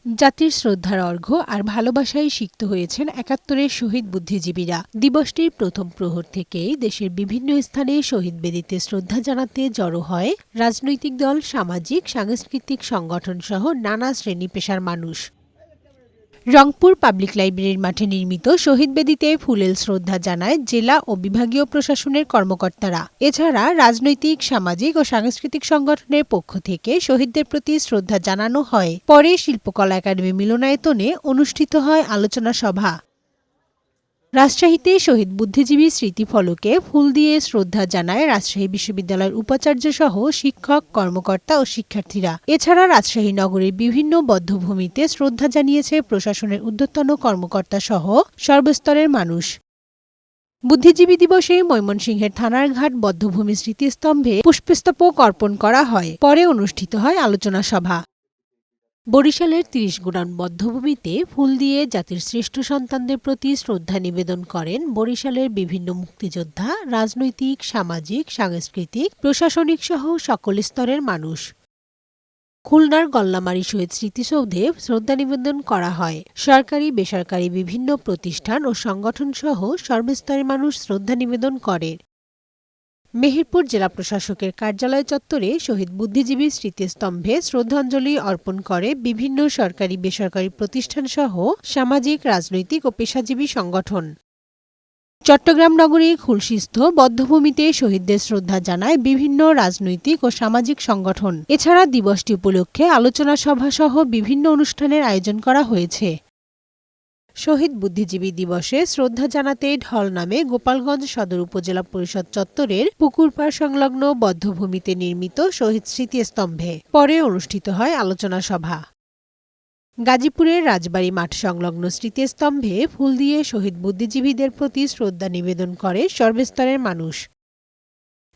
জাতির শ্রদ্ধার অর্ঘ্য আর ভালোবাসায় সিক্ত হয়েছেন ৭১-এর শহীদ বুদ্ধিজীবীরা। দিবসটির প্রথম প্রহর থেকেই দেশের বিভিন্ন স্থানে শহীদ বেদিতে শ্রদ্ধা জানাতে জড়ো হয় রাজনৈতিক দল, সামাজিক, সাংস্কৃতিক সংগঠন সহ নানা শ্রেণী পেশার মানুষ। রংপুর পাবলিক লাইব্রেরির মাঠে নির্মিত শহীদ বেদিতে ফুলেল শ্রদ্ধা জানায় জেলা ও বিভাগীয় প্রশাসনের কর্মকর্তারা। এছাড়া রাজনৈতিক, সামাজিক ও সাংস্কৃতিক সংগঠনের পক্ষ থেকে শহীদদের প্রতি শ্রদ্ধা জানানো হয়। পরে শিল্পকলা একাডেমি মিলনায়তনে অনুষ্ঠিত হয় আলোচনা সভা। রাজশাহীতে শহীদ বুদ্ধিজীবী স্মৃতিফলকে ফুল দিয়ে শ্রদ্ধা জানায় রাজশাহী বিশ্ববিদ্যালয়ের উপাচার্য সহ শিক্ষক, কর্মকর্তা ও শিক্ষার্থীরা। এছাড়া রাজশাহী নগরীর বিভিন্ন বধ্যভূমিতে শ্রদ্ধা জানিয়েছে প্রশাসনের ঊর্ধ্বতন কর্মকর্তা সহ সর্বস্তরের মানুষ। বুদ্ধিজীবী দিবসে ময়মনসিংহের থানারঘাট বধ্যভূমি স্মৃতিস্তম্ভে পুষ্পস্তবক অর্পণ করা হয়। পরে অনুষ্ঠিত হয় আলোচনা সভা। বরিশালের ৩০ গুণান বধ্যভূমিতে ফুল দিয়ে জাতির শ্রেষ্ঠ সন্তানদের প্রতি শ্রদ্ধা নিবেদন করেন বরিশালের বিভিন্ন মুক্তিযোদ্ধা, রাজনৈতিক, সামাজিক, সাংস্কৃতিক, প্রশাসনিক সহ সকল স্তরের মানুষ। খুলনার গল্লামারী শহীদ স্মৃতিসৌধে শ্রদ্ধা নিবেদন করা হয়। সরকারি, বেসরকারি বিভিন্ন প্রতিষ্ঠান ও সংগঠন সহ সর্বস্তরের মানুষ শ্রদ্ধা নিবেদন করে। মেহেরপুর জেলা প্রশাসকের কার্যালয় চত্বরে শহীদ বুদ্ধিজীবী স্মৃতিস্তম্ভে শ্রদ্ধাঞ্জলি অর্পণ করে বিভিন্ন সরকারি, বেসরকারি প্রতিষ্ঠান সহ সামাজিক, রাজনৈতিক ও পেশাজীবী সংগঠন। চট্টগ্রাম নগরীর খুলশীস্থ বধ্যভূমিতে শহীদদের শ্রদ্ধা জানায় বিভিন্ন রাজনৈতিক ও সামাজিক সংগঠন। এছাড়া দিবসটি উপলক্ষে আলোচনা সভা সহ বিভিন্ন অনুষ্ঠানের আয়োজন করা হয়েছে। শহীদ বুদ্ধিজীবী দিবসে শ্রদ্ধা জানাতে ঢল নামে গোপালগঞ্জ সদর উপজেলা পরিষদ চত্বরের পুকুরপাড় সংলগ্ন বধ্যভূমিতে নির্মিত শহীদ স্মৃতিস্তম্ভে। পরে অনুষ্ঠিত হয় আলোচনা সভা। গাজীপুরের রাজবাড়ী মাঠ সংলগ্ন স্মৃতিস্তম্ভে ফুল দিয়ে শহীদ বুদ্ধিজীবীদের প্রতি শ্রদ্ধা নিবেদন করে সর্বস্তরের মানুষ।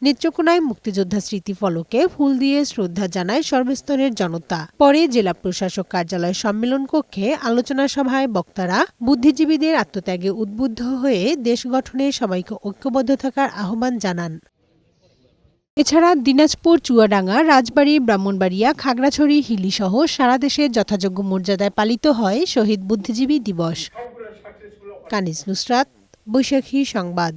নেত্রকোনায় মুক্তিযোদ্ধা স্মৃতিফলকে ফুল দিয়ে শ্রদ্ধা জানায় সর্বস্তরের জনতা। পরে জেলা প্রশাসক কার্যালয় সম্মেলন কক্ষে আলোচনা সভায় বক্তারা বুদ্ধিজীবীদের আত্মত্যাগে উদ্বুদ্ধ হয়ে দেশ গঠনে সবাইকে ঐক্যবদ্ধ থাকার আহ্বান জানান। এছাড়া দিনাজপুর, চুয়াডাঙ্গা, রাজবাড়ী, ব্রাহ্মণবাড়িয়া, খাগড়াছড়ি, হিলিসহ সারা দেশে যথাযোগ্য মর্যাদায় পালিত হয় শহীদ বুদ্ধিজীবী দিবস। কানিজ নুসরাত, বৈশাখী সংবাদ।